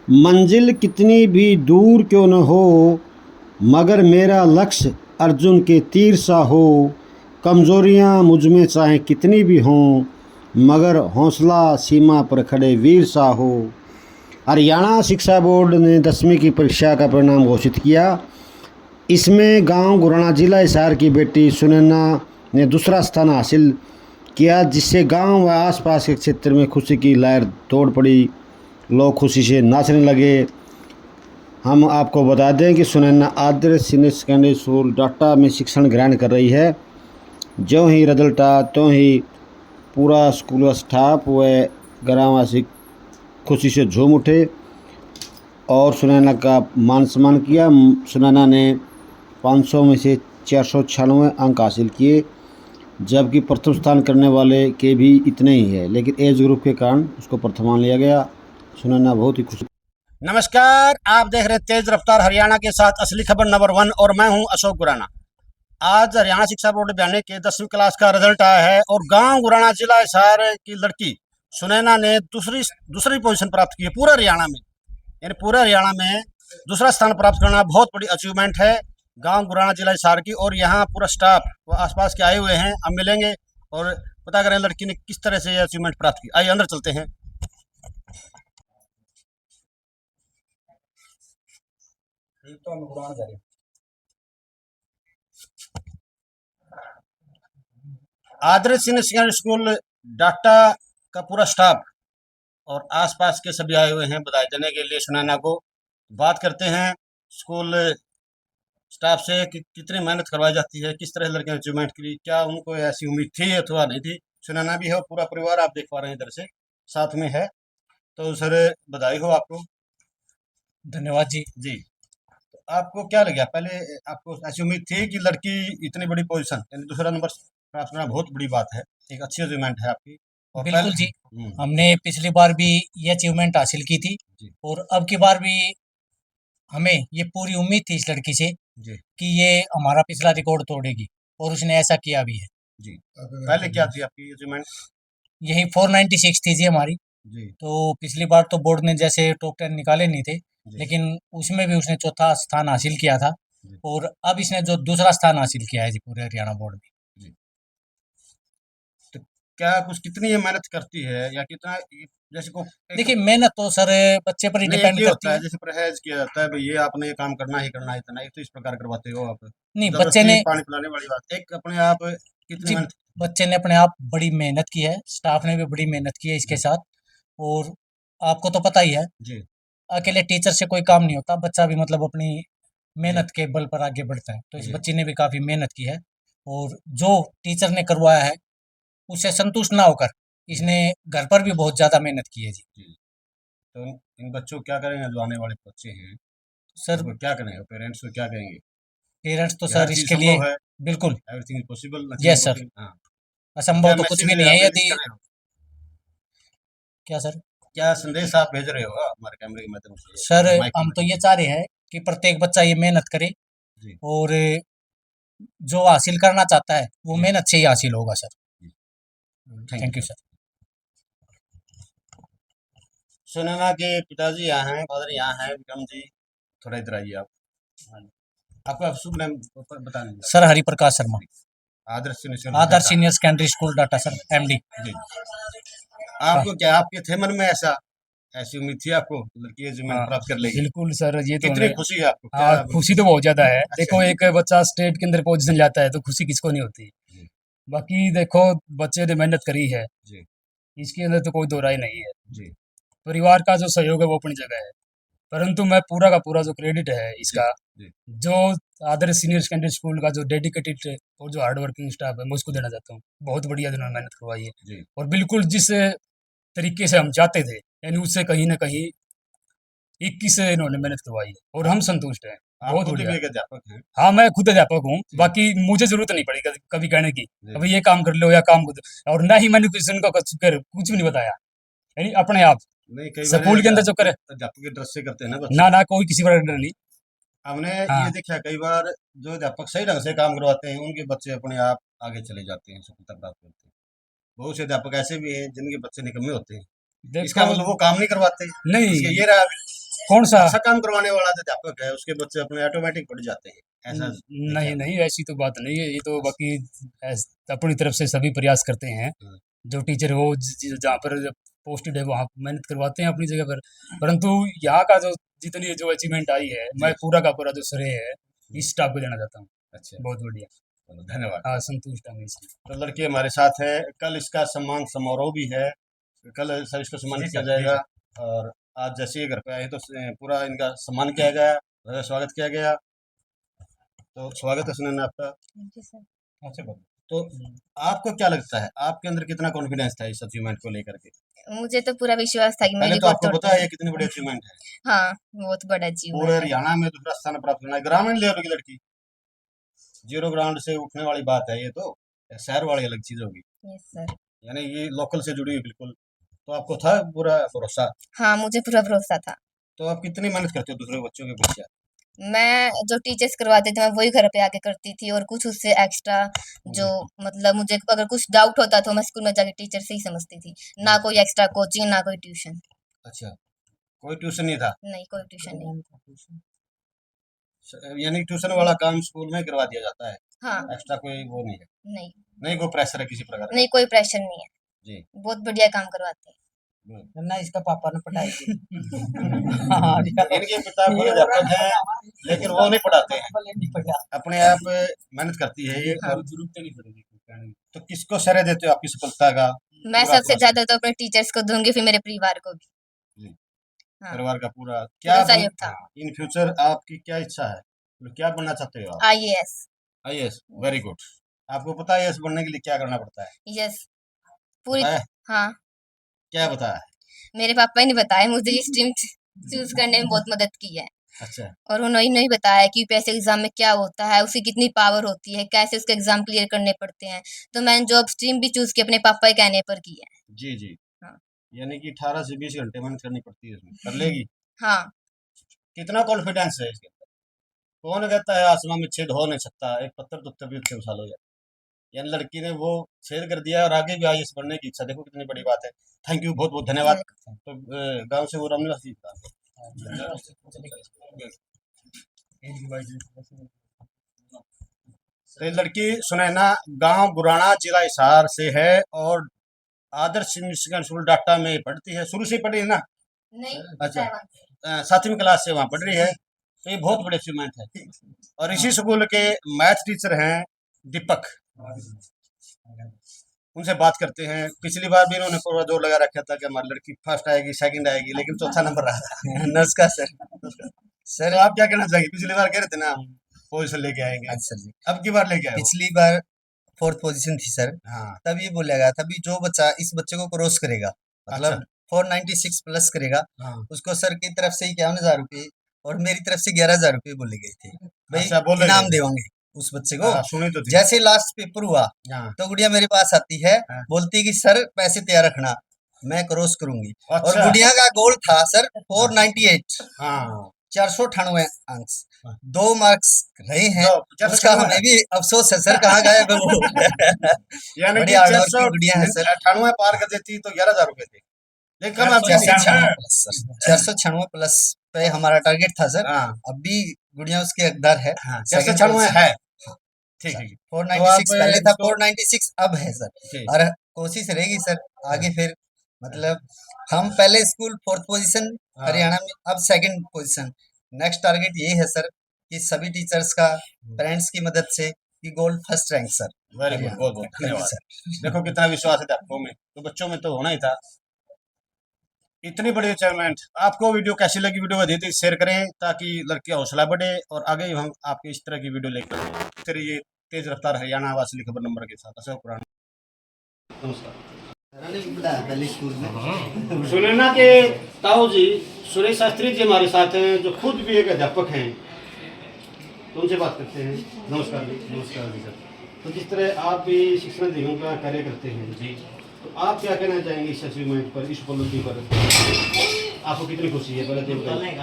मंजिल कितनी भी दूर क्यों न हो, मगर मेरा लक्ष्य अर्जुन के तीर सा हो। कमज़ोरियाँ मुझ में चाहे कितनी भी हों, मगर हौसला सीमा पर खड़े वीर सा हो। हरियाणा शिक्षा बोर्ड ने 10वीं की परीक्षा का परिणाम घोषित किया। इसमें गांव गुराना जिला हिसार की बेटी सुनैना ने दूसरा स्थान हासिल किया, जिससे गांव व आसपास के क्षेत्र में खुशी की लहर दौड़ पड़ी। लोग खुशी से नाचने लगे। हम आपको बता दें कि सुनैना आदर्श सीनियर सेकेंडरी स्कूल डाटा में शिक्षण ग्रहण कर रही है। जो ही रिजल्ट आया तो ही पूरा स्कूल स्टाफ व ग्रामवासी खुशी से झूम उठे और सुनैना का मान सम्मान किया। सुनैना ने 500 में से 496 अंक हासिल किए, जबकि प्रथम स्थान करने वाले के भी इतने ही है, लेकिन एज ग्रुप के कारण उसको प्रथमान लिया गया। सुनैना बहुत ही खुश। नमस्कार, आप देख रहे तेज रफ्तार हरियाणा के साथ असली खबर नंबर 1 और मैं हूं अशोक गुराना। आज हरियाणा शिक्षा बोर्ड बयाने के 10वीं क्लास का रिजल्ट आया है और गांव गुराना जिला हिसार की लड़की सुनैना ने दूसरी पोजीशन प्राप्त की है पूरा हरियाणा में। यानी पूरे हरियाणा में दूसरा स्थान प्राप्त करना बहुत बड़ी अचीवमेंट है गांव गुराना जिला हिसार की। और यहाँ पूरा स्टाफ व आसपास के आए हुए हैं, अब मिलेंगे और पता करें लड़की ने किस तरह से ये अचीवमेंट प्राप्त की। आइए अंदर चलते हैं। आदर्श सीनियर सेकेंडरी स्कूल डाटा का पूरा स्टाफ और आसपास के सभी आए हुए हैं बधाई देने के लिए सुनैना को। बात करते हैं स्कूल स्टाफ से कि कितनी मेहनत करवाई जाती है, किस तरह लड़कियां अचीवमेंट की, क्या उनको ऐसी उम्मीद थी अथवा नहीं थी। सुनैना भी है और पूरा परिवार आप देख पा रहे हैं इधर से साथ में है। तो सर बधाई हो आपको। धन्यवाद जी। जी, तो आपको क्या लगा, पहले आपको ऐसी उम्मीद थी कि लड़की इतनी बड़ी पोजीशन यानी दूसरा नंबर प्राप्त करना बहुत बड़ी बात है, एक अच्छी अचीवमेंट है आपकी। और बिल्कुल जी, हमने पिछली बार भी ये अचीवमेंट हासिल की थी जी और अब की बार भी हमें ये पूरी उम्मीद थी इस लड़की से जी कि ये हमारा पिछला रिकॉर्ड तोड़ेगी और उसने ऐसा किया भी है। जी, पहले क्या थी आपकी अचीवमेंट? यही 496 थी जी हमारी। जी तो पिछली बार तो बोर्ड ने जैसे टॉप 10 निकाले नहीं थे, जी लेकिन उसमें भी उसने चौथा स्थान हासिल किया था जी और अब इसने जो दूसरा स्थान हासिल किया है जी पूरे हरियाणा बोर्ड में। जी। तो क्या कुछ कितनी ये मेहनत करती है या कितना जैसे को देखिए, मेहनत तो सर बच्चे पर ही नहीं, एक डिपेंड ये करती होता है है। जैसे परहेज किया जाता है भाई ये आपने ये काम करना ही करना है, इतना एक तो इस प्रकार करवाते हो आप नहीं, बच्चे जबरदस्ती ने पानी पिलाने वाली बात, एक अपने आप कितनी जी, मेहनत। बच्चे ने अपने आप बड़ी मेहनत की है, स्टाफ ने भी बड़ी मेहनत की है इसके जी साथ। और आपको तो पता ही है, जी अकेले टीचर से कोई काम नहीं होता, बच्चा भी मतलब अपनी जी मेहनत के बल पर आगे बढ़ता है। तो इस जी बच्ची ने भी काफ़ी मेहनत की है और जो टीचर ने करवाया है, उससे संतुष्ट ना होकर जी इसने घर पर भी बहुत ज़्यादा मेहनत की है जी। जी। तो इन बच्चों को क्या करेंगे जो आने वाले बच्चे हैं, सर, उनको क्या करेंगे, पेरेंट्स को क्या कहेंगे पेरेंट्स तो कि हर सर चीज़ इसके लिए संभव है, बिल्कुल, everything is possible, nothing yes sir, impossible. हाँ, तो असंभव क्या तो कुछ भी मैसेज नहीं है आप भेज यदि। कर रहे हो, क्या सर? क्या संदेश आप भेज रहे हो हमारे कैमरे के माध्यम से, सर, माइक के हम तो माध्यम ये से? चाह रहे हैं कि प्रत्येक बच्चा ये मेहनत करे जी और जो हासिल करना चाहता है, वो जी मेहनत से ही हासिल होगा सर। जी। Thank you thank you sir. Sir. Sunaina के पिताजी यहाँ हैं, फादर यहाँ हैं, विक्रम जी थोड़ा इधर आइए आप। हाँ जी। आपका शुभ नाम बता दीजिए। Sir Hariprakash Sharma, Adarsh university Adarsh data. Senior secondary school data sir, MD. जी, हाँ आपको क्या आपके थे मन में ऐसा, ऐसी उम्मीद थी आपको लड़की अचीवमेंट हाँ, प्राप्त कर लेगी? बिल्कुल सर, ये तो कितनी हमें। खुशी है आपको, क्या? हाँ, खुशी तो बहुत ज़्यादा है। अच्छा देखो, जी एक बच्चा स्टेट के अंदर पोजीशन लाता है तो खुशी किसको नहीं होती। जी बाकी देखो, बच्चे ने मेहनत करी है, जी इसके अंदर तो कोई दो राय नहीं है। जी परिवार का जो सहयोग है वो अपनी जगह है, परंतु मैं पूरा का पूरा जो क्रेडिट है जी इसका, जी जो आदर्श सीनियर सेकेंडरी स्कूल का जो डेडिकेटेड और जो हार्ड वर्किंग स्टाफ है, मैं उसको देना चाहता हूँ। बहुत बढ़िया जिन्होंने मेहनत करवाई है जी। और बिल्कुल जिस तरीके से हम चाहते थे, यानी उससे कहीं ना कहीं 21 से इन्होंने मेहनत करवाई है और हम संतुष्ट हैं। आप बहुत खुद बढ़िया। भी एक अध्यापक हैं। हाँ, मैं खुद अध्यापक हूँ, जी बाकी मुझे ज़रूरत नहीं पड़ी कभी कभी कहने की, जी अभी ये काम कर लो या काम कर दो, और ना ही मैंने किसी को कुछ भी नहीं बताया, यानी अपने आप नहीं, कई बार स्कूल के अंदर जो करे। अध्यापक के ड्रेस से करते हैं ना ना बच्चे। ना, कोई किसी पर डर नहीं। हमने ये हाँ, देखा है, कई बार जो अध्यापक सही ढंग से काम करवाते हैं उनके बच्चे अपने आप आगे चले जाते हैं, सफलता प्राप्त करते हैं। बहुत से अध्यापक ऐसे भी हैं जिनके बच्चे निकम्मे होते हैं, इसका देखो, मतलब वो काम नहीं करवाते, नहीं, इसके ये रहा। कौन सा? अच्छा काम करवाने वाला जो अध्यापक है उसके बच्चे अपने ऑटोमेटिक पढ़ जाते हैं, ऐसा नहीं नहीं, ऐसी तो बात नहीं है। ये तो बाकी अपनी तरफ से सभी प्रयास करते हैं। जो टीचर हो जहाँ पर पोस्टेड है वहाँ मेहनत करवाते हैं अपनी जगह पर। परंतु यहाँ का जो जितनी जो अचीवमेंट आई है, मैं पूरा का पूरा जो श्रेय है इस स्टाफ को देना चाहता हूँ। अच्छा, बहुत बढ़िया, चलो, धन्यवाद। हाँ संतुष्ट हूँ इससे। तो लड़की हमारे साथ है, कल इसका सम्मान समारोह भी है, कल सर इसको सम्मानित किया जाएगा। और आज जैसे ही घर पे आए तो पूरा इनका सम्मान किया गया, स्वागत किया गया। तो स्वागत है सुनैना आपका। अच्छा, बोलो। तो आपको क्या लगता है, आपके अंदर कितना कॉन्फिडेंस था इस अचीवमेंट को लेकर के? मुझे तो पूरा विश्वास था कि पहले मेरी तो आपको बहुत पता है ये कितनी बड़ी अचीवमेंट है, हाँ बहुत बड़ा पूरे अचीवमेंट है। हरियाणा में दूसरा स्थान प्राप्त करना है, ग्रामीण लेवल की लड़की, जीरो ग्राउंड से उठने वाली बात है ये तो, शहर वाली अलग चीज होगी, यस सर। यानी ये लोकल से जुड़ी हुई बिल्कुल। तो आपको था पूरा भरोसा? हाँ मुझे पूरा भरोसा था। तो आप कितनी मेहनत करते हो दूसरे बच्चों के पीछे? मैं जो टीचर्स करवाते थे मैं वही घर पे आके करती थी, और कुछ उससे एक्स्ट्रा जो मतलब मुझे अगर कुछ डाउट होता तो मैं स्कूल में जाके टीचर से ही समझती थी, ना कोई एक्स्ट्रा कोचिंग ना कोई ट्यूशन। अच्छा, कोई ट्यूशन नहीं था? नहीं कोई ट्यूशन नहीं। यानी ट्यूशन वाला काम स्कूल में करवा दिया जाता है, हाँ एक्स्ट्रा कोई वो नहीं है? नहीं नहीं कोई प्रेशर है किसी प्रकार का? नहीं कोई प्रेशर नहीं है, जी, बहुत बढ़िया काम करवाते हैं। ना इसका पापा ने पढ़ाई की। इनके पिता खुद अध्यापक हैं लेकिन वो नहीं पढ़ाते हैं, अपने आप मेहनत करती है ये। और जरूरत नहीं पड़ेगी। तो किसको श्रेय देते हो आपकी सफलता का? मैं पूरा सबसे पूरा ज्यादा तो अपने टीचर्स को दूंगी, फिर मेरे परिवार को भी। जी, हाँ परिवार का पूरा क्या पूरा सहयोग था। इन फ्यूचर आपकी क्या इच्छा है, मतलब क्या बनना चाहते हो आप? IAS। IAS, very good. आपको पता है आईएएस बनने के लिए क्या करना पड़ता है? यस पूरी। बताया? हाँ क्या बताया? मेरे पापा ने बताया, मुझे ये स्ट्रीम चूज करने में बहुत मदद की है। अच्छा, और उन्होंने ही बताया कि यूपीएससी एग्जाम में क्या होता है, उसकी कितनी पावर होती है, कैसे उसके एग्जाम क्लियर करने पड़ते हैं। तो मैंने जॉब स्ट्रीम भी चूज की अपने पापा के कहने पर की है। जी जी। हाँ। यानी कि 18 से 20 घंटे मेहनत करनी पड़ती है इसमें, कर लेगी? हाँ कितना कॉन्फिडेंस है इसके अंदर? कौन कहता है आसमान में छेद हो नहीं सकता, एक पत्थर तो भी उससे उछाल हो जाए। यानी लड़की ने वो छेद कर दिया और आगे भी आईएएस बनने की इच्छा, देखो कितनी बड़ी बात है। थैंक यू, बहुत बहुत धन्यवाद। तो गांव से वो रमनिवास जी था। तो ये लड़की सुनैना गांव गुराना जिला हिसार से है और आदर्श इंग्लिश स्कूल डाटा में पढ़ती है, शुरू से ही पढ़ी है ना? नहीं अच्छा। 7th 7वीं क्लास से वहाँ पढ़ रही है, तो ये बहुत बड़ी अचीवमेंट है। और इसी स्कूल के मैथ टीचर हैं दीपक, उनसे बात करते हैं। पिछली बार भी इन्होंने पूरा जोर लगा रखा था कि हमारी लड़की फर्स्ट आएगी, सेकंड आएगी, लेकिन चौथा नंबर रहा था। नमस्कार सर। सर आप क्या कहना चाहिए? पिछली बार कह रहे थे ना हम पोजीशन लेके आएंगे, अच्छा जी, अब की बार लेके आए हो? पिछली बार 4th पोजीशन थी सर, हाँ, तब ये बोला गया था भी जो बच्चा इस बच्चे को क्रॉस करेगा, मतलब अच्छा। 496 प्लस करेगा, हाँ, उसको सर की तरफ से 51,000 रुपये और मेरी तरफ से 11,000 रुपये बोले गए थे भाई, अच्छा, बोले इनाम गए थे। देवांगे उस बच्चे को। हाँ, सुनी तो थी। जैसे लास्ट पेपर हुआ हाँ, तो गुड़िया मेरे पास आती है, हाँ। बोलती है कि सर पैसे तैयार रखना, मैं क्रॉस करूंगी। और अच्छा। गुड़िया का गोल था सर 498, हाँ, 498 अंक, हाँ। 2 मार्क्स रहे हैं, तो 498 उसका हमें भी अफसोस है सर, कहाँ गायब है वो। यानी बड़ी कि हार्ड वर्किंग गुड़िया है सर। 498 पार कर देती तो 11,000 रुपए थे, लेकिन कम आपकी नहीं। 496 प्लस सर, 496 प्लस पे हमारा टारगेट था सर। हाँ, अभी गुड़िया उसके हकदार है। हाँ, Second 496 position। है, ठीक है। 496 तो आप पहले था, इसको- 496 अब है सर। जी। और कोशिश रहेगी सर आगे, फिर मतलब हम पहले स्कूल 4th पोजीशन हाँ। हरियाणा में, अब 2nd पोजीशन। नेक्स्ट टारगेट ये है सर कि सभी टीचर्स का पेरेंट्स की मदद से कि gold first rank sir. Very good, बहुत बहुत थैंक यू धन्यवाद। सर। देखो कितना विश्वास है अध्यापकों में, तो बच्चों में तो होना ही था। इतनी बड़ी अचीवमेंट। आपको वीडियो कैसी लगी? वीडियो को धीरे शेयर करें ताकि लड़कियां हौसला बढ़े और आगे भी हम आपके इस तरह की वीडियो लेकर आएं। इस तरह ये तेज रफ्तार हरियाणा वासली खबर नंबर के साथ अशोक पुराना। नमस्कार। सुनैना के ताऊ जी सुरेश शास्त्री जी हमारे साथ हैं, जो खुद भी एक अध्यापक हैं, तो उनसे बात करते हैं। नमस्कार जी। नमस्कार जी सर। तो जिस तरह आप भी शिक्षण जीवन का कार्य करते हैं जी, तो आप क्या कहना चाहेंगे इस अचीवमेंट पर, इस उपलब्धि पर? आपको कितनी खुशी है पहले तो बताइए।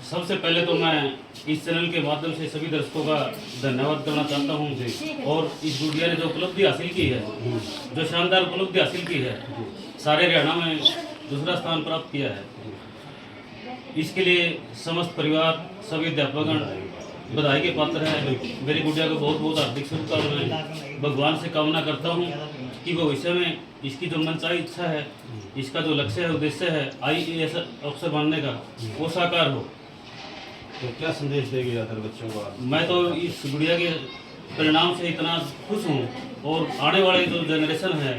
सबसे पहले तो मैं इस चैनल के माध्यम से सभी दर्शकों का धन्यवाद करना चाहता हूं जी। और इस गुड़िया ने जो उपलब्धि हासिल की है, जो शानदार उपलब्धि हासिल की है, सारे हरियाणा में दूसरा स्थान प्राप्त किया है। इसके लिए समस्त परिवार सभी अध्यापकगण बधाई के पात्र हैं। मेरी गुड़िया को बहुत बहुत हार्दिक शुभकामनाएं। भगवान से कामना करता हूं कि भविष्य में इसकी जो मनचाही इच्छा है, इसका जो लक्ष्य है, उद्देश्य है IAS अफसर बनने का, वो साकार हो। तो क्या संदेश देगी अदर बच्चों को आप? मैं तो इस गुड़िया के परिणाम से इतना खुश हूँ और आने वाले जो जनरेशन है,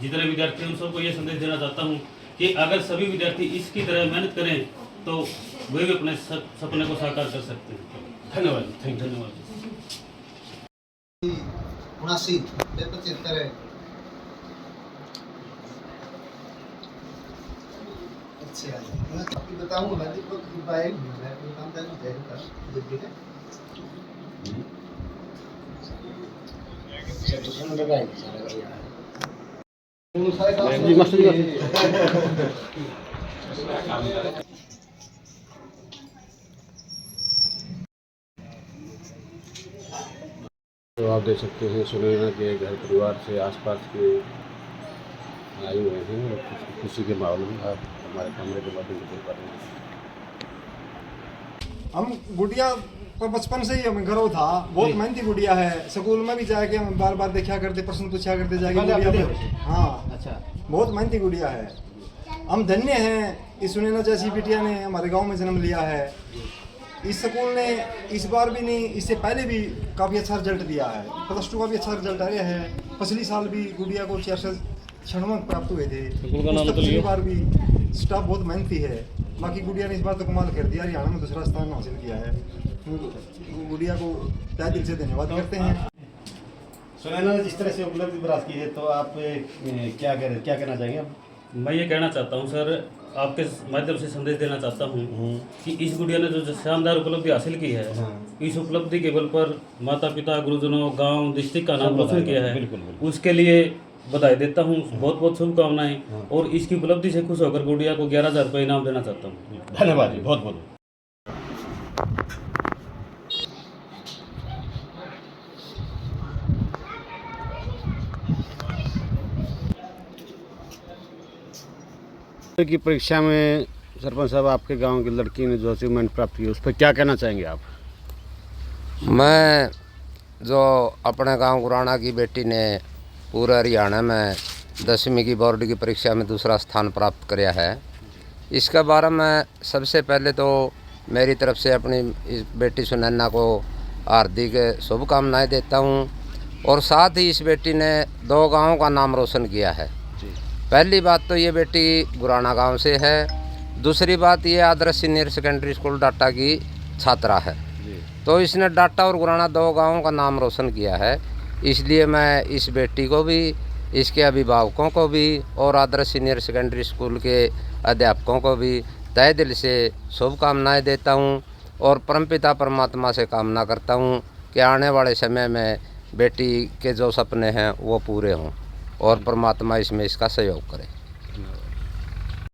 जितने विद्यार्थी, उन सबको ये संदेश देना चाहता हूँ कि अगर सभी विद्यार्थी इसकी तरह मेहनत करें तो वे भी अपने सपने को साकार कर सकते हैं। धन्यवाद, थैंक यू। धन्यवाद। 79 75 है। अच्छा मैं आपको बताऊंगा, मैं दीपक दुबई मैं काम करना चाहता हूं दिल्ली में। जी मास्टर जी। तो आप देख सकते हैं सुनैना के घर परिवार से आसपास के आए हुए हैं और खुशी के माहौल में आप हमारे कैमरे के माध्यम से देख पा रहे हैं। हम गुड़िया पर बचपन से ही हमें गर्व था, बहुत मेहनती गुड़िया है। स्कूल में भी जाके हम बार बार देखा करते, प्रश्न पूछा करते जाके गुड़िया पर। हाँ अच्छा, बहुत मेहनती गुड़िया है। हम धन्य हैं इस सुनैना जैसी बिटिया ने हमारे गांव में जन्म लिया है। इस स्कूल ने इस बार भी नहीं, इससे पहले भी काफ़ी अच्छा रिजल्ट दिया है। +2 का भी अच्छा रिजल्ट आया है। पिछली साल भी गुड़िया को 96 अंक प्राप्त हुए थे। पिछली बार भी स्टाफ बहुत मेहनती है। बाकी गुड़िया ने इस बार तो कमाल कर दिया, हरियाणा में दूसरा स्थान हासिल किया है। गुड़िया को तहे दिल से धन्यवाद करते हैं। सुनैना ने जिस तरह से उपलब्धि प्राप्त की है, तो आप क्या कहना चाहेंगे आप? मैं ये कहना चाहता हूँ सर, आपके माध्यम से संदेश देना चाहता हूँ कि इस गुड़िया ने जो शानदार उपलब्धि हासिल की है, इस उपलब्धि के बल पर माता पिता, गुरुजनों, गांव, डिस्ट्रिक्ट का नाम रोशन किया है। उसके लिए बधाई देता हूँ, बहुत बहुत शुभकामनाएं। और इसकी उपलब्धि से खुश होकर गुड़िया को 11,000 रुपये इनाम देना चाहता हूँ। धन्यवाद जी, बहुत बहुत। की परीक्षा में सरपंच साहब, आपके गांव की लड़की ने जो अचीवमेंट प्राप्त की, उस पर क्या कहना चाहेंगे आप? मैं जो अपने गांव गुराना की बेटी ने पूरे हरियाणा में 10वीं की बोर्ड की परीक्षा में दूसरा स्थान प्राप्त किया है, इसके बारे में सबसे पहले तो मेरी तरफ से अपनी इस बेटी सुनैना को हार्दिक शुभकामनाएं देता हूं। और साथ ही इस बेटी ने 2 गाँव का नाम रोशन किया है। पहली बात तो ये बेटी गुराना गांव से है। दूसरी बात ये आदर्श सीनियर सेकेंडरी स्कूल डाटा की छात्रा है। तो इसने डाटा और गुराना 2 गांवों का नाम रोशन किया है। इसलिए मैं इस बेटी को भी, इसके अभिभावकों को भी और आदर्श सीनियर सेकेंडरी स्कूल के अध्यापकों को भी तहे दिल से शुभकामनाएं देता हूं। और परमपिता परमात्मा से कामना करता हूं कि आने वाले समय में बेटी के जो सपने हैं वो पूरे हों और परमात्मा इसमें इसका सहयोग करे।